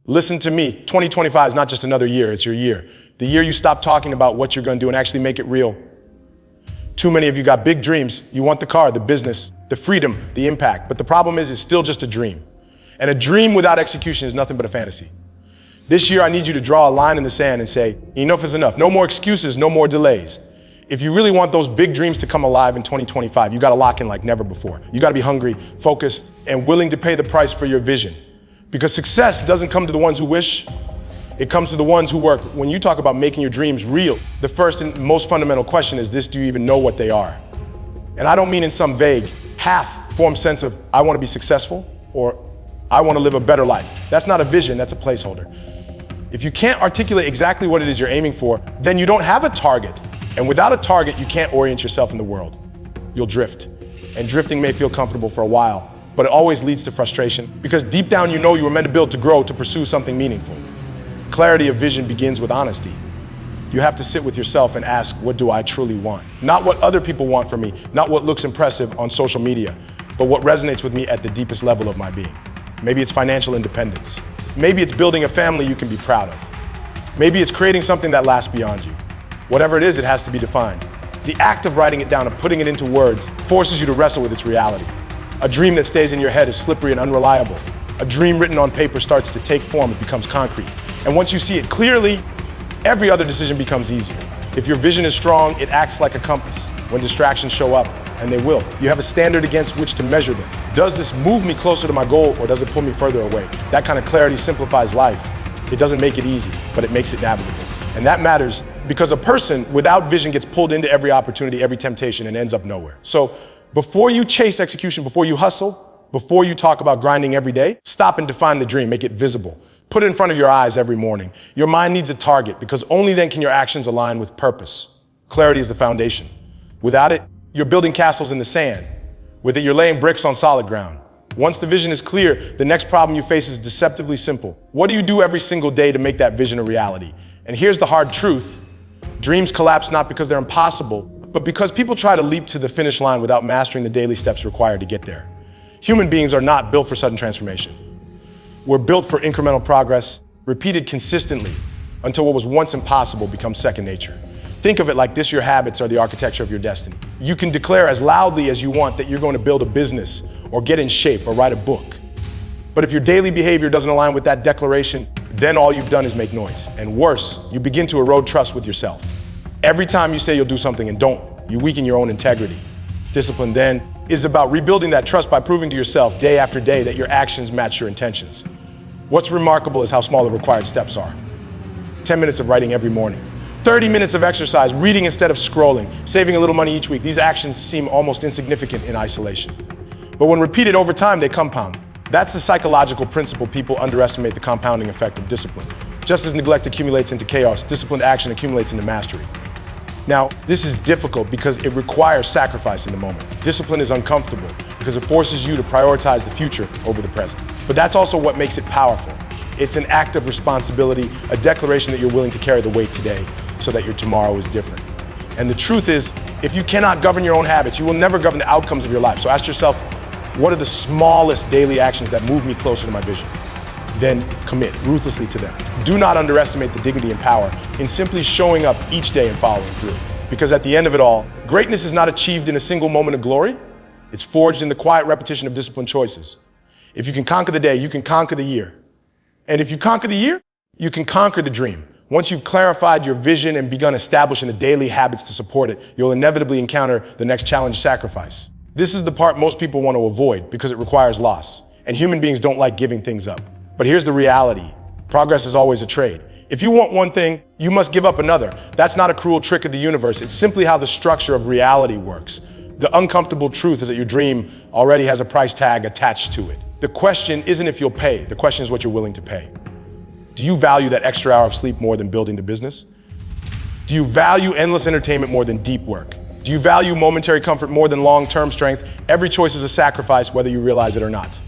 Listen to me, 2025 is not just another year, it's your year. The year you stop talking about what you're gonna do and actually make it real. Too many of you got big dreams. You want the car, the business, the freedom, the impact. But the problem is, it's still just a dream. And a dream without execution is nothing but a fantasy. This year, I need you to draw a line in the sand and say, enough is enough. No more excuses, no more delays. If you really want those big dreams to come alive in 2025, you gotta lock in like never before. You gotta be hungry, focused, and willing to pay the price for your vision. Because success doesn't come to the ones who wish, it comes to the ones who work. When you talk about making your dreams real, the first and most fundamental question is this: do you even know what they are? And I don't mean in some vague, half-formed sense of, I wanna be successful, or I wanna live a better life. That's not a vision, that's a placeholder. If you can't articulate exactly what it is you're aiming for, then you don't have a target. And without a target, you can't orient yourself in the world. You'll drift. And drifting may feel comfortable for a while, but it always leads to frustration, because deep down you know you were meant to build to grow, to pursue something meaningful. Clarity of vision begins with honesty. You have to sit with yourself and ask, what do I truly want? Not what other people want from me, not what looks impressive on social media, but what resonates with me at the deepest level of my being. Maybe it's financial independence. Maybe it's building a family you can be proud of. Maybe it's creating something that lasts beyond you. Whatever it is, it has to be defined. The act of writing it down and putting it into words forces you to wrestle with its reality. A dream that stays in your head is slippery and unreliable. A dream written on paper starts to take form, it becomes concrete. And once you see it clearly, every other decision becomes easier. If your vision is strong, it acts like a compass. When distractions show up, and they will, you have a standard against which to measure them. Does this move me closer to my goal, or does it pull me further away? That kind of clarity simplifies life. It doesn't make it easy, but it makes it navigable. And that matters because a person without vision gets pulled into every opportunity, every temptation, and ends up nowhere. So before you chase execution, before you hustle, before you talk about grinding every day, stop and define the dream, make it visible. Put it in front of your eyes every morning. Your mind needs a target, because only then can your actions align with purpose. Clarity is the foundation. Without it, you're building castles in the sand. With it, you're laying bricks on solid ground. Once the vision is clear, the next problem you face is deceptively simple. What do you do every single day to make that vision a reality? And here's the hard truth. Dreams collapse not because they're impossible, but because people try to leap to the finish line without mastering the daily steps required to get there. Human beings are not built for sudden transformation. We're built for incremental progress, repeated consistently, until what was once impossible becomes second nature. Think of it like this: your habits are the architecture of your destiny. You can declare as loudly as you want that you're going to build a business, or get in shape, or write a book. But if your daily behavior doesn't align with that declaration, then all you've done is make noise. And worse, you begin to erode trust with yourself. Every time you say you'll do something and don't, you weaken your own integrity. Discipline then is about rebuilding that trust by proving to yourself day after day that your actions match your intentions. What's remarkable is how small the required steps are. 10 minutes of writing every morning, 30 minutes of exercise, reading instead of scrolling, saving a little money each week. These actions seem almost insignificant in isolation. But when repeated over time, they compound. That's the psychological principle. People underestimate the compounding effect of discipline. Just as neglect accumulates into chaos, disciplined action accumulates into mastery. Now, this is difficult because it requires sacrifice in the moment. Discipline is uncomfortable because it forces you to prioritize the future over the present. But that's also what makes it powerful. It's an act of responsibility, a declaration that you're willing to carry the weight today so that your tomorrow is different. And the truth is, if you cannot govern your own habits, you will never govern the outcomes of your life. So ask yourself, what are the smallest daily actions that move me closer to my vision? Then commit ruthlessly to them. Do not underestimate the dignity and power in simply showing up each day and following through. Because at the end of it all, greatness is not achieved in a single moment of glory. It's forged in the quiet repetition of disciplined choices. If you can conquer the day, you can conquer the year. And if you conquer the year, you can conquer the dream. Once you've clarified your vision and begun establishing the daily habits to support it, you'll inevitably encounter the next challenge: sacrifice. This is the part most people want to avoid because it requires loss. And human beings don't like giving things up. But here's the reality. Progress is always a trade. If you want one thing, you must give up another. That's not a cruel trick of the universe. It's simply how the structure of reality works. The uncomfortable truth is that your dream already has a price tag attached to it. The question isn't if you'll pay. The question is what you're willing to pay. Do you value that extra hour of sleep more than building the business? Do you value endless entertainment more than deep work? Do you value momentary comfort more than long-term strength? Every choice is a sacrifice, whether you realize it or not.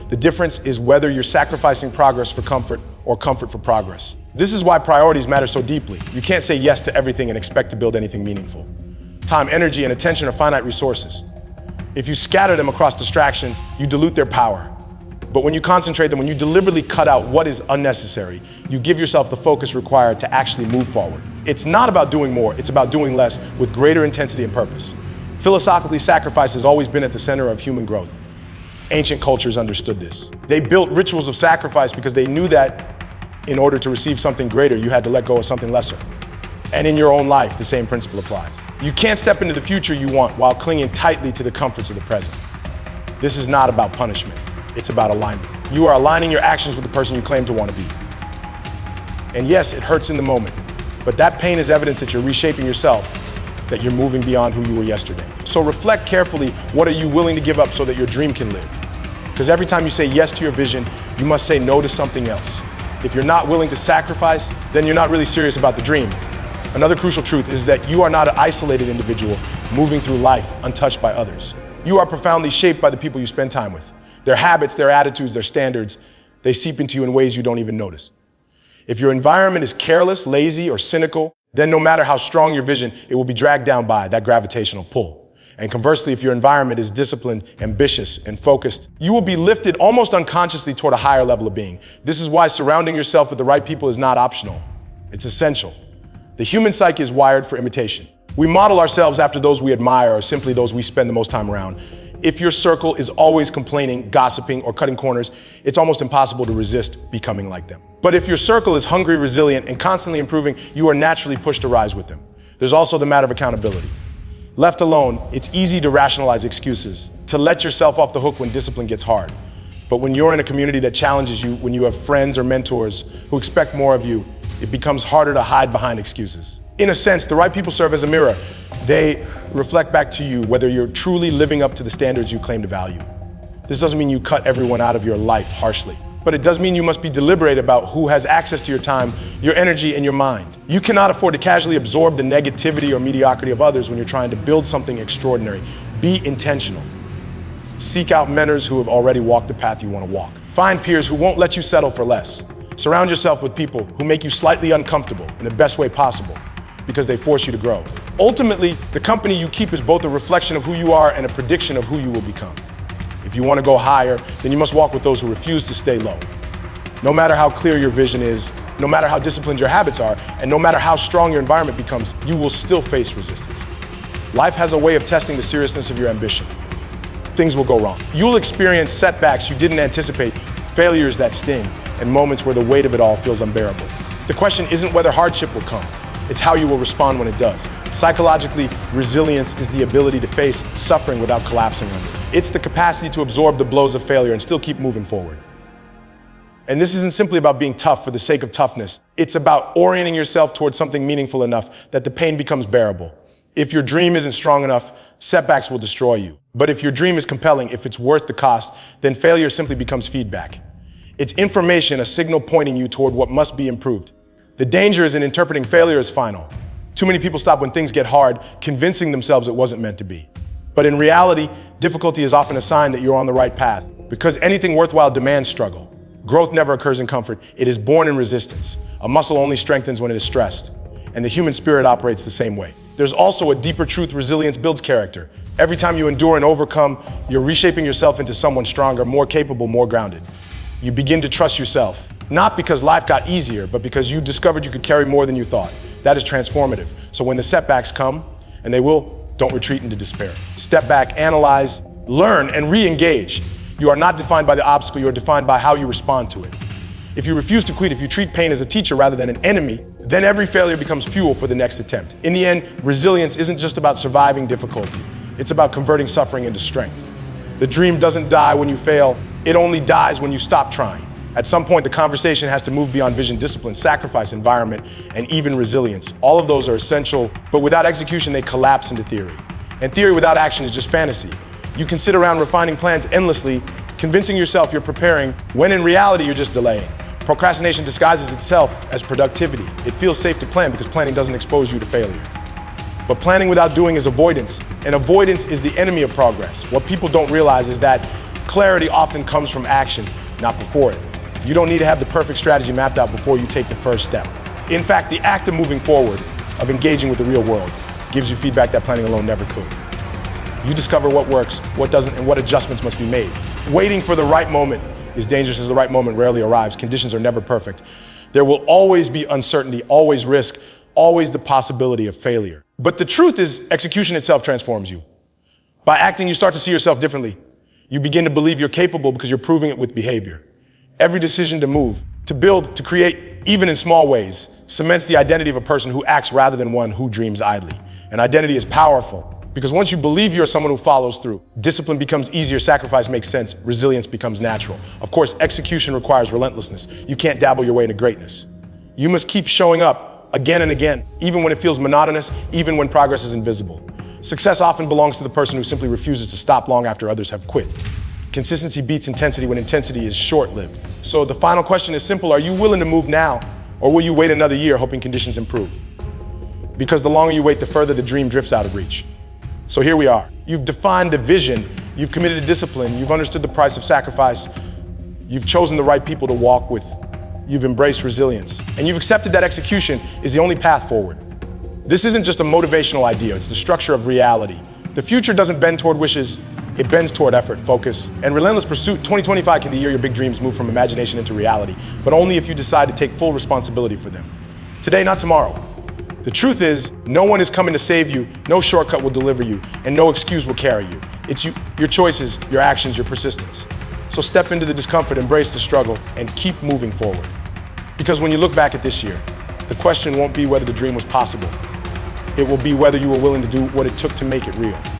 The difference is whether you're sacrificing progress for comfort or comfort for progress. This is why priorities matter so deeply. You can't say yes to everything and expect to build anything meaningful. Time, energy, and attention are finite resources. If you scatter them across distractions, you dilute their power. But when you concentrate them, when you deliberately cut out what is unnecessary, you give yourself the focus required to actually move forward. It's not about doing more, it's about doing less with greater intensity and purpose. Philosophically, sacrifice has always been at the center of human growth. Ancient cultures understood this. They built rituals of sacrifice because they knew that in order to receive something greater, you had to let go of something lesser. And in your own life, the same principle applies. You can't step into the future you want while clinging tightly to the comforts of the present. This is not about punishment. It's about alignment. You are aligning your actions with the person you claim to want to be. And yes, it hurts in the moment, but that pain is evidence that you're reshaping yourself, that you're moving beyond who you were yesterday. So reflect carefully, what are you willing to give up so that your dream can live? Because every time you say yes to your vision, you must say no to something else. If you're not willing to sacrifice, then you're not really serious about the dream. Another crucial truth is that you are not an isolated individual moving through life untouched by others. You are profoundly shaped by the people you spend time with. Their habits, their attitudes, their standards, they seep into you in ways you don't even notice. If your environment is careless, lazy, or cynical, then no matter how strong your vision, it will be dragged down by that gravitational pull. And conversely, if your environment is disciplined, ambitious, and focused, you will be lifted almost unconsciously toward a higher level of being. This is why surrounding yourself with the right people is not optional. It's essential. The human psyche is wired for imitation. We model ourselves after those we admire or simply those we spend the most time around. If your circle is always complaining, gossiping, or cutting corners, it's almost impossible to resist becoming like them. But if your circle is hungry, resilient, and constantly improving, you are naturally pushed to rise with them. There's also the matter of accountability. Left alone, it's easy to rationalize excuses, to let yourself off the hook when discipline gets hard. But when you're in a community that challenges you, when you have friends or mentors who expect more of you, it becomes harder to hide behind excuses. In a sense, the right people serve as a mirror. They reflect back to you whether you're truly living up to the standards you claim to value. This doesn't mean you cut everyone out of your life harshly, but it does mean you must be deliberate about who has access to your time, your energy, and your mind. You cannot afford to casually absorb the negativity or mediocrity of others when you're trying to build something extraordinary. Be intentional. Seek out mentors who have already walked the path you want to walk. Find peers who won't let you settle for less. Surround yourself with people who make you slightly uncomfortable in the best way possible because they force you to grow. Ultimately, the company you keep is both a reflection of who you are and a prediction of who you will become. If you want to go higher, then you must walk with those who refuse to stay low. No matter how clear your vision is, no matter how disciplined your habits are, and no matter how strong your environment becomes, you will still face resistance. Life has a way of testing the seriousness of your ambition. Things will go wrong. You'll experience setbacks you didn't anticipate, failures that sting, and moments where the weight of it all feels unbearable. The question isn't whether hardship will come, it's how you will respond when it does. Psychologically, resilience is the ability to face suffering without collapsing under it. It's the capacity to absorb the blows of failure and still keep moving forward. And this isn't simply about being tough for the sake of toughness. It's about orienting yourself towards something meaningful enough that the pain becomes bearable. If your dream isn't strong enough, setbacks will destroy you. But if your dream is compelling, if it's worth the cost, then failure simply becomes feedback. It's information, a signal pointing you toward what must be improved. The danger is in interpreting failure as final. Too many people stop when things get hard, convincing themselves it wasn't meant to be. But in reality, difficulty is often a sign that you're on the right path, because anything worthwhile demands struggle. Growth never occurs in comfort. It is born in resistance. A muscle only strengthens when it is stressed, and the human spirit operates the same way. There's also a deeper truth: resilience builds character. Every time you endure and overcome, you're reshaping yourself into someone stronger, more capable, more grounded. You begin to trust yourself, not because life got easier, but because you discovered you could carry more than you thought. That is transformative. So when the setbacks come, and they will, don't retreat into despair. Step back, analyze, learn, and re-engage. You are not defined by the obstacle, you are defined by how you respond to it. If you refuse to quit, if you treat pain as a teacher rather than an enemy, then every failure becomes fuel for the next attempt. In the end, resilience isn't just about surviving difficulty. It's about converting suffering into strength. The dream doesn't die when you fail. It only dies when you stop trying. At some point, the conversation has to move beyond vision, discipline, sacrifice, environment, and even resilience. All of those are essential, but without execution, they collapse into theory. And theory without action is just fantasy. You can sit around refining plans endlessly, convincing yourself you're preparing, when in reality, you're just delaying. Procrastination disguises itself as productivity. It feels safe to plan because planning doesn't expose you to failure. But planning without doing is avoidance, and avoidance is the enemy of progress. What people don't realize is that clarity often comes from action, not before it. You don't need to have the perfect strategy mapped out before you take the first step. In fact, the act of moving forward, of engaging with the real world, gives you feedback that planning alone never could. You discover what works, what doesn't, and what adjustments must be made. Waiting for the right moment is dangerous as the right moment rarely arrives. Conditions are never perfect. There will always be uncertainty, always risk, always the possibility of failure. But the truth is, execution itself transforms you. By acting, you start to see yourself differently. You begin to believe you're capable because you're proving it with behavior. Every decision to move, to build, to create, even in small ways, cements the identity of a person who acts rather than one who dreams idly. And identity is powerful because once you believe you're someone who follows through, discipline becomes easier, sacrifice makes sense, resilience becomes natural. Of course, execution requires relentlessness. You can't dabble your way into greatness. You must keep showing up again and again, even when it feels monotonous, even when progress is invisible. Success often belongs to the person who simply refuses to stop long after others have quit. Consistency beats intensity when intensity is short-lived. So the final question is simple. Are you willing to move now, or will you wait another year hoping conditions improve? Because the longer you wait, the further the dream drifts out of reach. So here we are. You've defined the vision, you've committed to discipline, you've understood the price of sacrifice, you've chosen the right people to walk with, you've embraced resilience, and you've accepted that execution is the only path forward. This isn't just a motivational idea, it's the structure of reality. The future doesn't bend toward wishes, it bends toward effort, focus, and relentless pursuit. 2025 can be the year your big dreams move from imagination into reality, but only if you decide to take full responsibility for them. Today, not tomorrow. The truth is, no one is coming to save you, no shortcut will deliver you, and no excuse will carry you. It's you, your choices, your actions, your persistence. So step into the discomfort, embrace the struggle, and keep moving forward. Because when you look back at this year, the question won't be whether the dream was possible. It will be whether you were willing to do what it took to make it real.